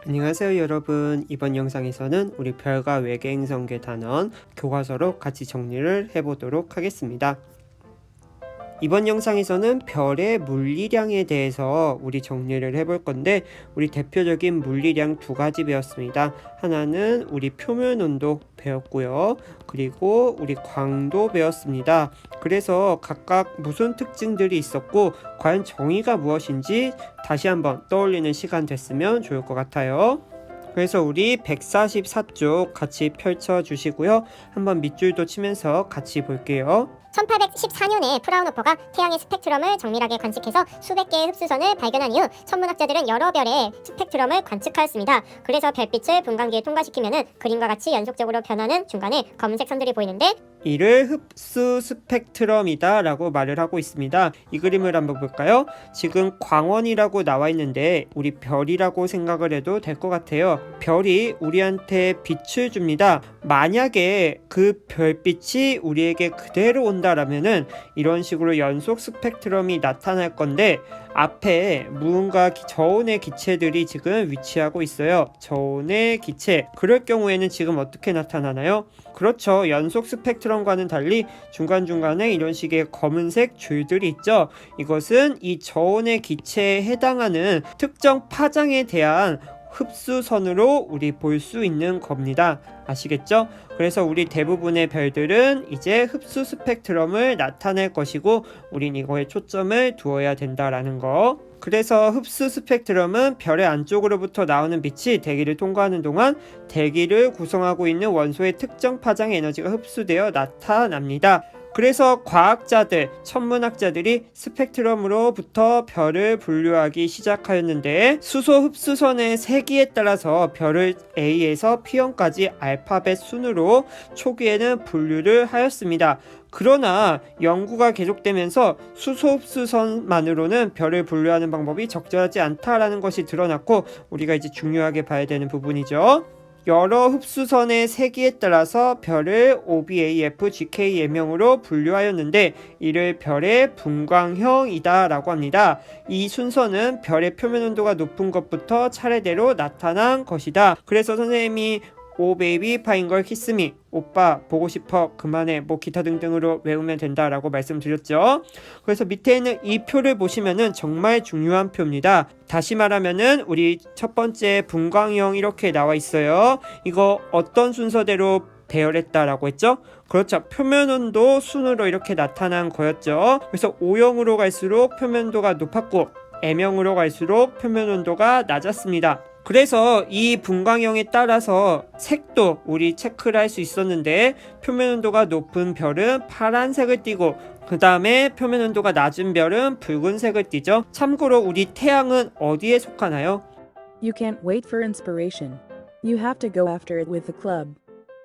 안녕하세요 여러분. 이번 영상에서는 우리 별과 외계 행성계 단원 교과서로 같이 정리를 해보도록 하겠습니다. 이번 영상에서는 별의 물리량에 대해서 우리 정리를 해볼 건데, 우리 대표적인 물리량 두 가지 배웠습니다. 하나는 우리 표면 온도 배웠고요. 그리고 우리 광도 배웠습니다. 그래서 각각 무슨 특징들이 있었고 과연 정의가 무엇인지 다시 한번 떠올리는 시간 됐으면 좋을 것 같아요. 그래서 우리 144쪽 같이 펼쳐 주시고요. 한번 밑줄도 치면서 같이 볼게요. 1814년에 프라우노퍼가 태양의 스펙트럼을 정밀하게 관측해서 수백 개의 흡수선을 발견한 이후 천문학자들은 여러 별의 스펙트럼을 관측하였습니다. 그래서 별빛을 분광기에 통과시키면 그림과 같이 연속적으로 변하는 중간에 검은색 선들이 보이는데, 이를 흡수 스펙트럼이다 라고 말을 하고 있습니다. 이 그림을 한번 볼까요? 지금 광원이라고 나와 있는데 우리 별이라고 생각을 해도 될 것 같아요. 별이 우리한테 빛을 줍니다. 만약에 그 별빛이 우리에게 그대로 온다라면은 이런 식으로 연속 스펙트럼이 나타날 건데, 앞에 무언가 저온의 기체들이 지금 위치하고 있어요. 저온의 기체. 그럴 경우에는 지금 어떻게 나타나나요? 그렇죠. 연속 스펙트럼과는 달리 중간중간에 이런 식의 검은색 줄들이 있죠. 이것은 이 저온의 기체에 해당하는 특정 파장에 대한 흡수선으로 우리 볼 수 있는 겁니다. 아시겠죠? 그래서 우리 대부분의 별들은 이제 흡수 스펙트럼을 나타낼 것이고, 우린 이거에 초점을 두어야 된다라는 거. 그래서 흡수 스펙트럼은 별의 안쪽으로부터 나오는 빛이 대기를 통과하는 동안 대기를 구성하고 있는 원소의 특정 파장의 에너지가 흡수되어 나타납니다. 그래서 과학자들, 천문학자들이 스펙트럼으로부터 별을 분류하기 시작하였는데, 수소 흡수선의 세기에 따라서 별을 A에서 P형까지 알파벳 순으로 초기에는 분류를 하였습니다. 그러나 연구가 계속되면서 수소 흡수선만으로는 별을 분류하는 방법이 적절하지 않다라는 것이 드러났고, 우리가 이제 중요하게 봐야 되는 부분이죠. 여러 흡수선의 세기에 따라서 별을 OBAF, GK M형으로 분류하였는데, 이를 별의 분광형이다 라고 합니다. 이 순서는 별의 표면 온도가 높은 것부터 차례대로 나타난 것이다. 그래서 선생님이 오 베이비 파인걸 키스미, 오빠 보고 싶어 그만해, 뭐 기타 등등으로 외우면 된다라고 말씀드렸죠. 그래서 밑에 있는 이 표를 보시면은 정말 중요한 표입니다. 다시 말하면은 우리 첫 번째 분광형 이렇게 나와 있어요. 이거 어떤 순서대로 배열했다라고 했죠? 그렇죠. 표면온도 순으로 이렇게 나타난 거였죠. 그래서 O형으로 갈수록 표면온도가 높았고, M형으로 갈수록 표면온도가 낮았습니다. 그래서 이 분광형에 따라서 색도 우리 체크를 할 수 있었는데, 표면 온도가 높은 별은 파란색을 띠고, 그 다음에 표면 온도가 낮은 별은 붉은색을 띠죠. 참고로 우리 태양은 어디에 속하나요? You can't wait for inspiration. You have to go after it with the club.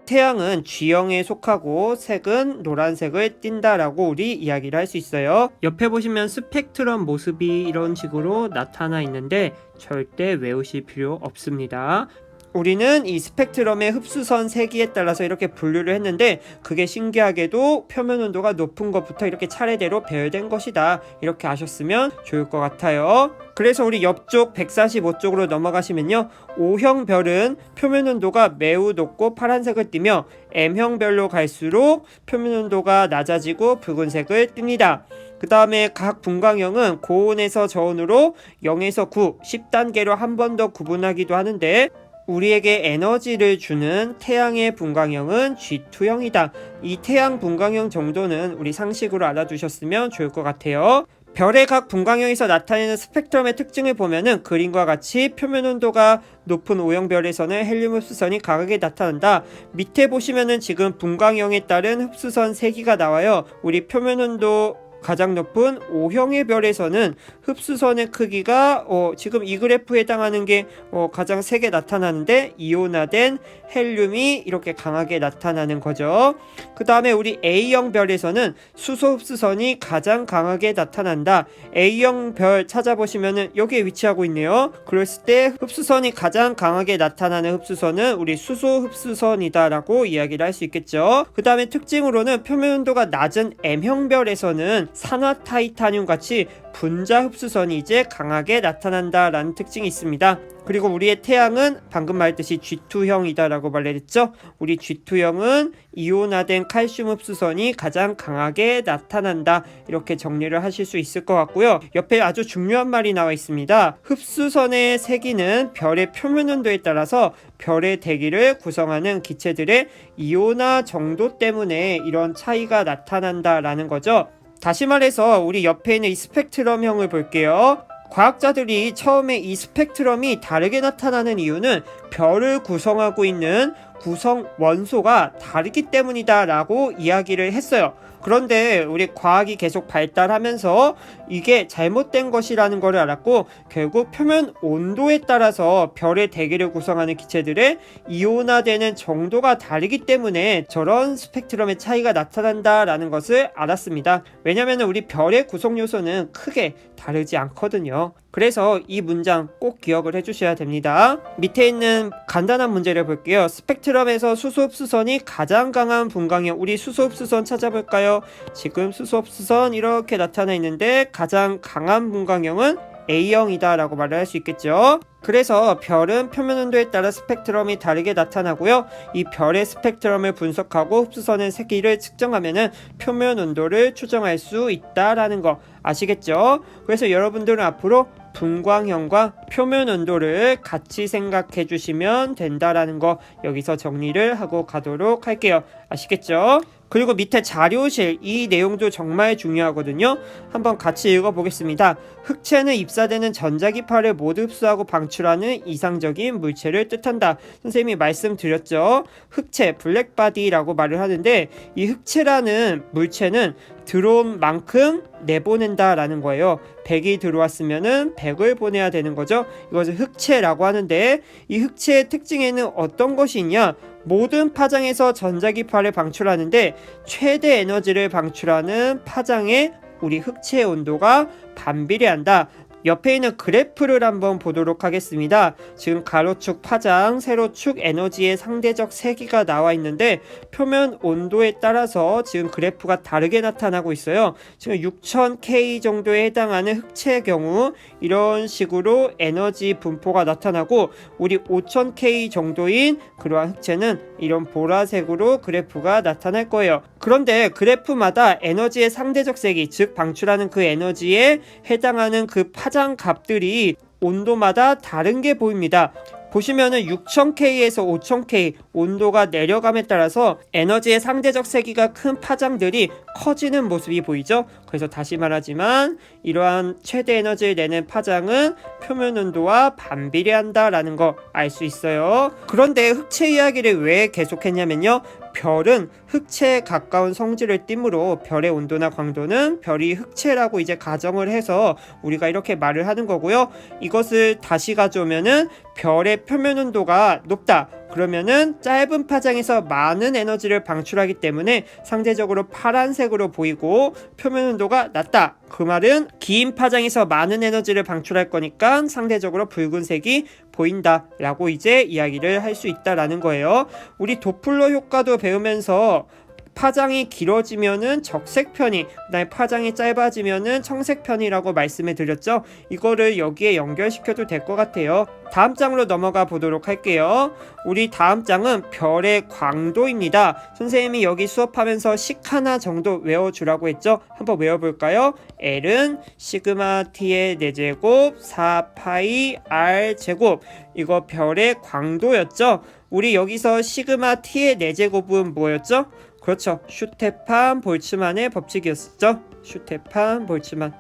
태양은 G형에 속하고 색은 노란색을 띈다라고 우리 이야기를 할 수 있어요. 옆에 보시면 스펙트럼 모습이 이런 식으로 나타나 있는데 절대 외우실 필요 없습니다. 우리는 이 스펙트럼의 흡수선 세기에 따라서 이렇게 분류를 했는데, 그게 신기하게도 표면 온도가 높은 것부터 이렇게 차례대로 배열된 것이다, 이렇게 아셨으면 좋을 것 같아요. 그래서 우리 옆쪽 145쪽으로 넘어가시면요, O형 별은 표면 온도가 매우 높고 파란색을 띠며, M형 별로 갈수록 표면 온도가 낮아지고 붉은색을 띱니다. 그 다음에 각 분광형은 고온에서 저온으로 0에서 9, 10단계로 한 번 더 구분하기도 하는데, 우리에게 에너지를 주는 태양의 분광형은 G2형이다. 이 태양 분광형 정도는 우리 상식으로 알아두셨으면 좋을 것 같아요. 별의 각 분광형에서 나타내는 스펙트럼의 특징을 보면은 그림과 같이 표면 온도가 높은 O형 별에서는 헬륨 흡수선이 강하게 나타난다. 밑에 보시면은 지금 분광형에 따른 흡수선 세기가 나와요. 우리 표면 온도 가장 높은 O형의 별에서는 흡수선의 크기가 지금 이 그래프에 해당하는 게 가장 세게 나타나는데, 이온화된 헬륨이 이렇게 강하게 나타나는 거죠. 그 다음에 우리 A형 별에서는 수소 흡수선이 가장 강하게 나타난다. A형 별 찾아보시면은 여기에 위치하고 있네요. 그랬을 때 흡수선이 가장 강하게 나타나는 흡수선은 우리 수소 흡수선이다 라고 이야기를 할 수 있겠죠. 그 다음에 특징으로는 표면 온도가 낮은 M형 별에서는 산화타이타늄 같이 분자 흡수선이 이제 강하게 나타난다라는 특징이 있습니다. 그리고 우리의 태양은 방금 말했듯이 G2형이다 라고 말했죠. 우리 G2형은 이온화된 칼슘 흡수선이 가장 강하게 나타난다, 이렇게 정리를 하실 수 있을 것 같고요. 옆에 아주 중요한 말이 나와 있습니다. 흡수선의 세기는 별의 표면 온도에 따라서 별의 대기를 구성하는 기체들의 이온화 정도 때문에 이런 차이가 나타난다라는 거죠. 다시 말해서 우리 옆에 있는 이 스펙트럼형을 볼게요. 과학자들이 처음에 이 스펙트럼이 다르게 나타나는 이유는 별을 구성하고 있는 구성 원소가 다르기 때문이다 라고 이야기를 했어요. 그런데 우리 과학이 계속 발달하면서 이게 잘못된 것이라는 걸 알았고, 결국 표면 온도에 따라서 별의 대기를 구성하는 기체들의 이온화되는 정도가 다르기 때문에 저런 스펙트럼의 차이가 나타난다라는 것을 알았습니다. 왜냐하면 우리 별의 구성 요소는 크게 다르지 않거든요. 그래서 이 문장 꼭 기억을 해주셔야 됩니다. 밑에 있는 간단한 문제를 볼게요. 스펙트럼에서 수소흡수선이 가장 강한 분광형, 우리 수소흡수선 찾아볼까요? 지금 수소흡수선 이렇게 나타나 있는데 가장 강한 분광형은 A형이다 라고 말을 할 수 있겠죠. 그래서 별은 표면 온도에 따라 스펙트럼이 다르게 나타나고요. 이 별의 스펙트럼을 분석하고 흡수선의 세기를 측정하면은 표면 온도를 추정할 수 있다라는 거 아시겠죠? 그래서 여러분들은 앞으로 분광형과 표면 온도를 같이 생각해 주시면 된다라는 거 여기서 정리를 하고 가도록 할게요. 아시겠죠? 그리고 밑에 자료실, 이 내용도 정말 중요하거든요. 한번 같이 읽어보겠습니다. 흑체는 입사되는 전자기파를 모두 흡수하고 방출하는 이상적인 물체를 뜻한다. 선생님이 말씀드렸죠. 흑체, 블랙바디라고 말을 하는데, 이 흑체라는 물체는 들어온 만큼 내보낸다 라는 거예요. 100이 들어왔으면은 100을 보내야 되는 거죠. 이것을 흑체라고 하는데, 이 흑체의 특징에는 어떤 것이 있냐? 모든 파장에서 전자기파를 방출하는데 최대 에너지를 방출하는 파장에 우리 흑체의 온도가 반비례한다. 옆에 있는 그래프를 한번 보도록 하겠습니다. 지금 가로축 파장, 세로축 에너지의 상대적 세기가 나와 있는데 표면 온도에 따라서 지금 그래프가 다르게 나타나고 있어요. 지금 6000K 정도에 해당하는 흑체의 경우 이런 식으로 에너지 분포가 나타나고, 우리 5000K 정도인 그러한 흑체는 이런 보라색으로 그래프가 나타날 거예요. 그런데 그래프마다 에너지의 상대적 세기, 즉 방출하는 그 에너지에 해당하는 그 파장 값들이 온도마다 다른 게 보입니다. 보시면은 6000K에서 5000K 온도가 내려감에 따라서 에너지의 상대적 세기가 큰 파장들이 커지는 모습이 보이죠. 그래서 다시 말하지만 이러한 최대 에너지를 내는 파장은 표면 온도와 반비례한다라는 거 알 수 있어요. 그런데 흑체 이야기를 왜 계속했냐면요. 별은 흑체에 가까운 성질을 띠므로 별의 온도나 광도는 별이 흑체라고 이제 가정을 해서 우리가 이렇게 말을 하는 거고요. 이것을 다시 가져오면은 별의 표면 온도가 높다. 그러면은 짧은 파장에서 많은 에너지를 방출하기 때문에 상대적으로 파란색으로 보이고, 표면 온도가 낮다. 그 말은 긴 파장에서 많은 에너지를 방출할 거니까 상대적으로 붉은색이 보인다 라고 이제 이야기를 할 수 있다라는 거예요. 우리 도플러 효과도 배우면서 파장이 길어지면은 적색편이, 그다음에 파장이 짧아지면은 청색편이라고 말씀을 드렸죠. 이거를 여기에 연결시켜도 될 것 같아요. 다음 장으로 넘어가 보도록 할게요. 우리 다음 장은 별의 광도입니다. 선생님이 여기 수업하면서 식 하나 정도 외워주라고 했죠. 한번 외워볼까요? L은 시그마 T의 4제곱 4파이 R 제곱. 이거 별의 광도였죠. 우리 여기서 시그마 T의 4제곱은 뭐였죠? 그렇죠. 슈테판 볼츠만의 법칙이었죠. 슈테판 볼츠만.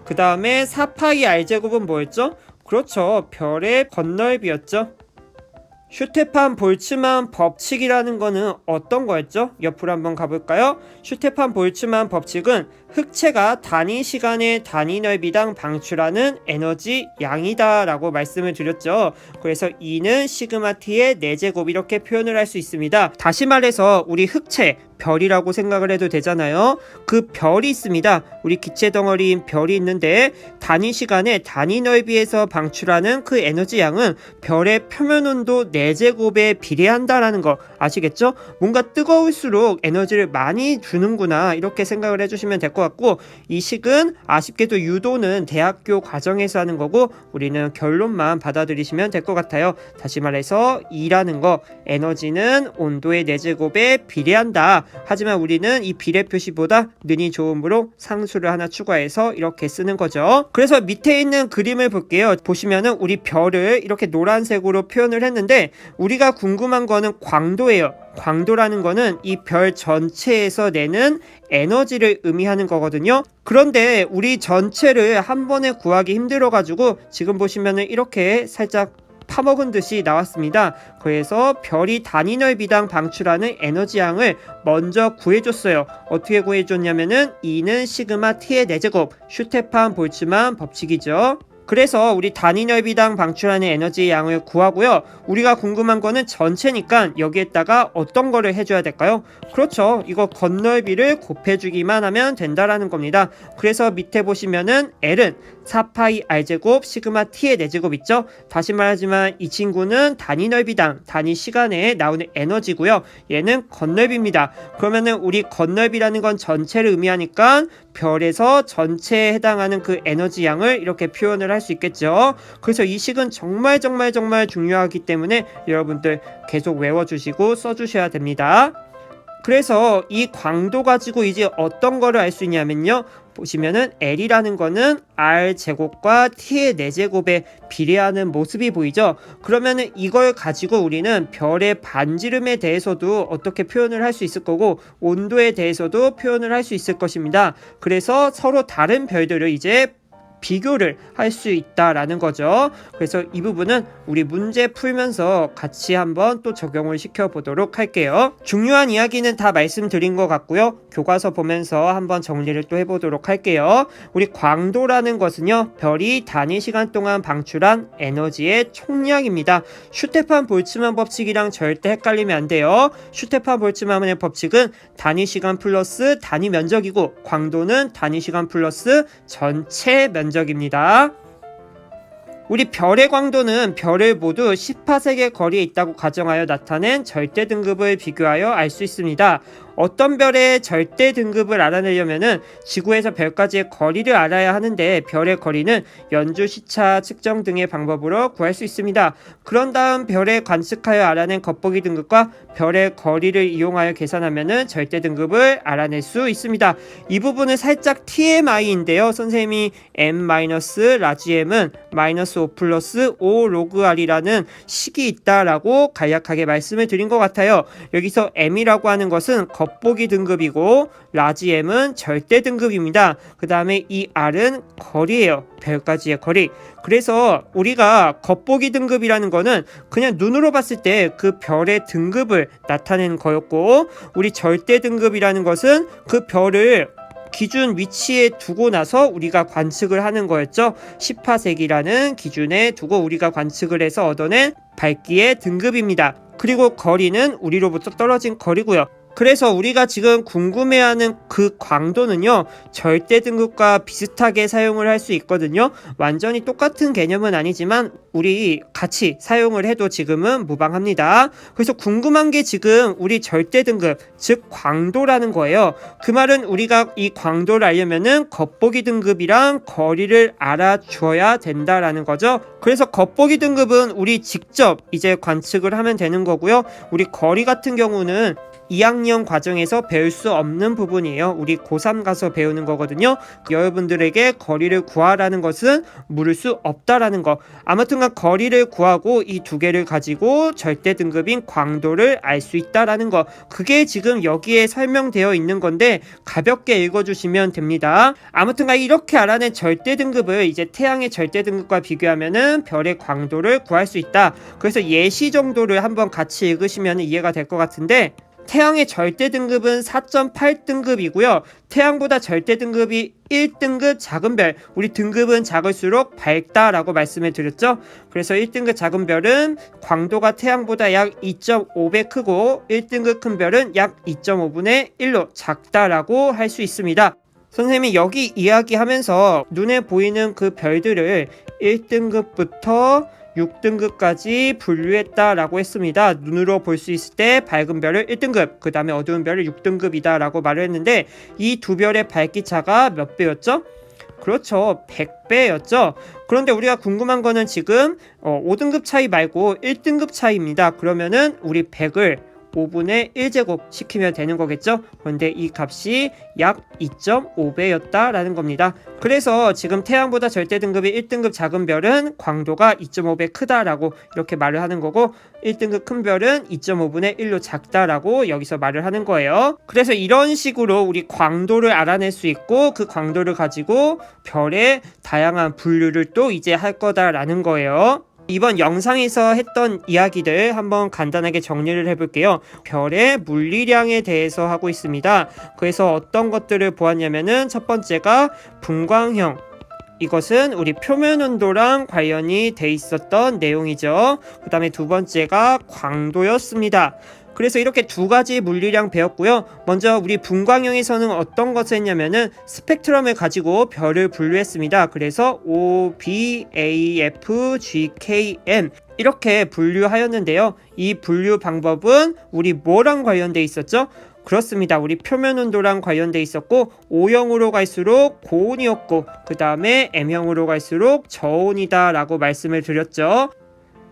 그 다음에 4파이 R제곱은 뭐였죠? 그렇죠. 별의 건널비였죠. 슈테판 볼츠만 법칙이라는 거는 어떤 거였죠? 옆으로 한번 가볼까요? 슈테판 볼츠만 법칙은 흑체가 단위 시간의 단위 넓이당 방출하는 에너지 양이다 라고 말씀을 드렸죠. 그래서 E는 시그마 T의 4제곱 이렇게 표현을 할 수 있습니다. 다시 말해서 우리 흑체, 별이라고 생각을 해도 되잖아요. 그 별이 있습니다. 우리 기체 덩어리인 별이 있는데 단위 시간에 단위 넓이에서 방출하는 그 에너지 양은 별의 표면 온도 4제곱에 비례한다라는 거 아시겠죠? 뭔가 뜨거울수록 에너지를 많이 주는구나 이렇게 생각을 해주시면 될 것 같고, 이 식은 아쉽게도 유도는 대학교 과정에서 하는 거고 우리는 결론만 받아들이시면 될 것 같아요. 다시 말해서 E라는 거, 에너지는 온도의 4제곱에 비례한다. 하지만 우리는 이 비례 표시보다 는이 좋음으로 상수를 하나 추가해서 이렇게 쓰는 거죠. 그래서 밑에 있는 그림을 볼게요. 보시면은 우리 별을 이렇게 노란색으로 표현을 했는데 우리가 궁금한 거는 광도예요. 광도라는 거는 이 별 전체에서 내는 에너지를 의미하는 거거든요. 그런데 우리 전체를 한 번에 구하기 힘들어 가지고 지금 보시면은 이렇게 살짝 파먹은 듯이 나왔습니다. 그래서 별이 단위 넓이당 방출하는 에너지 양을 먼저 구해줬어요. 어떻게 구해줬냐면은 E는 시그마 T의 4제곱, 슈테판 볼츠만 법칙이죠. 그래서 우리 단위 넓이당 방출하는 에너지의 양을 구하고요. 우리가 궁금한 거는 전체니까 여기에다가 어떤 거를 해줘야 될까요? 그렇죠. 이거 겉넓이를 곱해주기만 하면 된다라는 겁니다. 그래서 밑에 보시면은 L은 4파이 R제곱 시그마 T의 4제곱 있죠? 다시 말하지만 이 친구는 단위 넓이당, 단위 시간에 나오는 에너지고요. 얘는 겉넓이입니다. 그러면은 우리 겉넓이라는 건 전체를 의미하니까 별에서 전체에 해당하는 그 에너지 양을 이렇게 표현을 할 수 있겠죠. 그래서 이 식은 정말 중요하기 때문에 여러분들 계속 외워주시고 써주셔야 됩니다. 그래서 이 광도 가지고 이제 어떤 거를 알 수 있냐면요, 보시면은 L이라는 거는 R 제곱과 T의 4제곱에 비례하는 모습이 보이죠. 그러면은 이걸 가지고 우리는 별의 반지름에 대해서도 어떻게 표현을 할 수 있을 거고 온도에 대해서도 표현을 할 수 있을 것입니다. 그래서 서로 다른 별들을 이제 비교를 할 수 있다라는 거죠. 그래서 이 부분은 우리 문제 풀면서 같이 한번 또 적용을 시켜보도록 할게요. 중요한 이야기는 다 말씀드린 것 같고요. 교과서 보면서 한번 정리를 또 해보도록 할게요. 우리 광도라는 것은요, 별이 단위 시간 동안 방출한 에너지의 총량입니다. 슈테판 볼츠만 법칙이랑 절대 헷갈리면 안 돼요. 슈테판 볼츠만의 법칙은 단위 시간 플러스 단위 면적이고 광도는 단위 시간 플러스 전체 면적입니다. 우리 별의 광도는 별을 모두 10파섹의 거리에 있다고 가정하여 나타낸 절대 등급을 비교하여 알 수 있습니다. 어떤 별의 절대 등급을 알아내려면은 지구에서 별까지의 거리를 알아야 하는데 별의 거리는 연주 시차 측정 등의 방법으로 구할 수 있습니다. 그런 다음 별에 관측하여 알아낸 겉보기 등급과 별의 거리를 이용하여 계산하면은 절대 등급을 알아낼 수 있습니다. 이 부분은 살짝 TMI인데요. 선생님이 M-라지 M은 -5 플러스 5 로그 R이라는 식이 있다라고 간략하게 말씀을 드린 것 같아요. 여기서 M이라고 하는 것은 겉보기 등급이고 라지 M은 절대 등급입니다. 그 다음에 이 R은 거리예요. 별까지의 거리. 그래서 우리가 겉보기 등급이라는 거는 그냥 눈으로 봤을 때 그 별의 등급을 나타내는 거였고, 우리 절대 등급이라는 것은 그 별을 기준 위치에 두고 나서 우리가 관측을 하는 거였죠. 10파섹이라는 기준에 두고 우리가 관측을 해서 얻어낸 밝기의 등급입니다. 그리고 거리는 우리로부터 떨어진 거리고요. 그래서 우리가 지금 궁금해하는 그 광도는요, 절대 등급과 비슷하게 사용을 할 수 있거든요. 완전히 똑같은 개념은 아니지만 우리 같이 사용을 해도 지금은 무방합니다. 그래서 궁금한 게 지금 우리 절대 등급, 즉 광도라는 거예요. 그 말은 우리가 이 광도를 알려면은 겉보기 등급이랑 거리를 알아줘야 된다라는 거죠. 그래서 겉보기 등급은 우리 직접 이제 관측을 하면 되는 거고요. 우리 거리 같은 경우는 2학년 과정에서 배울 수 없는 부분이에요. 우리 고3 가서 배우는 거거든요. 여러분들에게 거리를 구하라는 것은 물을 수 없다라는 거. 아무튼간 거리를 구하고 이 두 개를 가지고 절대 등급인 광도를 알 수 있다라는 거. 그게 지금 여기에 설명되어 있는 건데 가볍게 읽어주시면 됩니다. 아무튼간 이렇게 알아낸 절대 등급을 이제 태양의 절대 등급과 비교하면은 별의 광도를 구할 수 있다. 그래서 예시 정도를 한번 같이 읽으시면 이해가 될 것 같은데, 태양의 절대 등급은 4.8등급이고요. 태양보다 절대 등급이 1등급 작은 별, 우리 등급은 작을수록 밝다라고 말씀을 드렸죠. 그래서 1등급 작은 별은 광도가 태양보다 약 2.5배 크고 1등급 큰 별은 약 2.5분의 1로 작다라고 할 수 있습니다. 선생님이 여기 이야기하면서 눈에 보이는 그 별들을 1등급부터 6등급까지 분류했다라고 했습니다. 눈으로 볼 수 있을 때 밝은 별을 1등급, 그 다음에 어두운 별을 6등급이다 라고 말을 했는데 이 두 별의 밝기 차가 몇 배였죠? 그렇죠, 100배였죠. 그런데 우리가 궁금한 거는 지금 5등급 차이 말고 1등급 차이입니다. 그러면은 우리 100을 5분의 1제곱 시키면 되는 거겠죠. 그런데 이 값이 약 2.5배였다라는 겁니다. 그래서 지금 태양보다 절대 등급이 1등급 작은 별은 광도가 2.5배 크다라고 이렇게 말을 하는 거고, 1등급 큰 별은 2.5분의 1로 작다라고 여기서 말을 하는 거예요. 그래서 이런 식으로 우리 광도를 알아낼 수 있고, 그 광도를 가지고 별의 다양한 분류를 또 이제 할 거다라는 거예요. 이번 영상에서 했던 이야기들 한번 간단하게 정리를 해볼게요. 별의 물리량에 대해서 하고 있습니다. 그래서 어떤 것들을 보았냐면은 첫 번째가 분광형, 이것은 우리 표면 온도랑 관련이 돼 있었던 내용이죠. 그 다음에 두 번째가 광도였습니다. 그래서 이렇게 두 가지 물리량 배웠고요. 먼저 우리 분광형에서는 어떤 것을 했냐면은 스펙트럼을 가지고 별을 분류했습니다. 그래서 O, B, A, F, G, K, M 이렇게 분류하였는데요. 이 분류 방법은 우리 뭐랑 관련돼 있었죠? 그렇습니다. 우리 표면 온도랑 관련돼 있었고, O형으로 갈수록 고온이었고, 그 다음에 M형으로 갈수록 저온이다 라고 말씀을 드렸죠.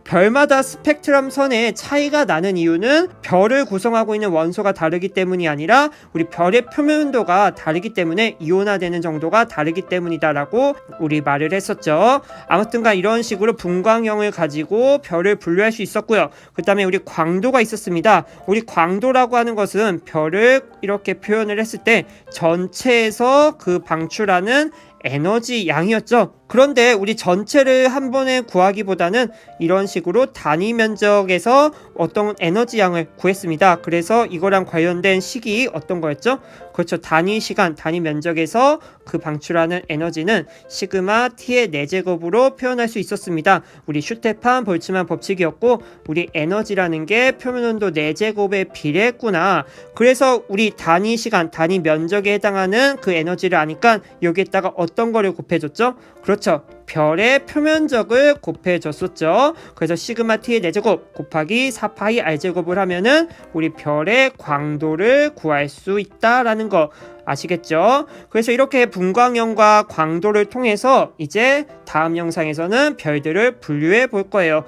별마다 스펙트럼 선에 차이가 나는 이유는 별을 구성하고 있는 원소가 다르기 때문이 아니라 우리 별의 표면 온도가 다르기 때문에 이온화되는 정도가 다르기 때문이다라고 우리 말을 했었죠. 아무튼간 이런 식으로 분광형을 가지고 별을 분류할 수 있었고요. 그 다음에 우리 광도가 있었습니다. 우리 광도라고 하는 것은 별을 이렇게 표현을 했을 때 전체에서 그 방출하는 에너지 양이었죠. 그런데 우리 전체를 한 번에 구하기보다는 이런 식으로 단위 면적에서 어떤 에너지 양을 구했습니다. 그래서 이거랑 관련된 식이 어떤 거였죠? 그렇죠. 단위 시간, 단위 면적에서 그 방출하는 에너지는 시그마 T의 4제곱으로 표현할 수 있었습니다. 우리 슈테판 볼츠만 법칙이었고, 우리 에너지라는 게 표면 온도 4제곱에 비례했구나. 그래서 우리 단위 시간, 단위 면적에 해당하는 그 에너지를 아니까 여기에다가 어떤 거를 곱해줬죠? 그렇죠. 별의 표면적을 곱해줬었죠. 그래서 시그마 T의 4제곱 곱하기 4파이 R제곱을 하면은 우리 별의 광도를 구할 수 있다라는 거 아시겠죠? 그래서 이렇게 분광형과 광도를 통해서 이제 다음 영상에서는 별들을 분류해 볼 거예요.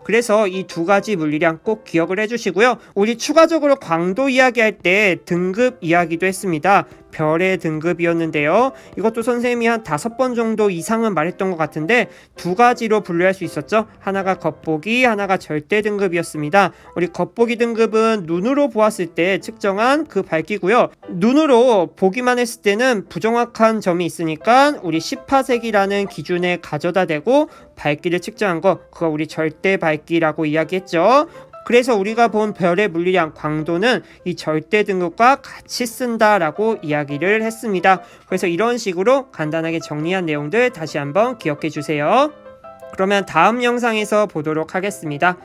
그래서 이 두 가지 물리량 꼭 기억을 해주시고요. 우리 추가적으로 광도 이야기할 때 등급 이야기도 했습니다. 별의 등급이었는데요. 이것도 선생님이 한 5번 정도 이상은 말했던 것 같은데 두 가지로 분류할 수 있었죠. 하나가 겉보기, 하나가 절대 등급이었습니다. 우리 겉보기 등급은 눈으로 보았을 때 측정한 그 밝기고요. 눈으로 보기만 했을 때는 부정확한 점이 있으니까 우리 10파섹이라는 기준에 가져다 대고 밝기를 측정한 거, 그거 우리 절대 밝기라고 이야기했죠. 그래서 우리가 본 별의 물리량 광도는 이 절대 등급과 같이 쓴다라고 이야기를 했습니다. 그래서 이런 식으로 간단하게 정리한 내용들 다시 한번 기억해 주세요. 그러면 다음 영상에서 보도록 하겠습니다.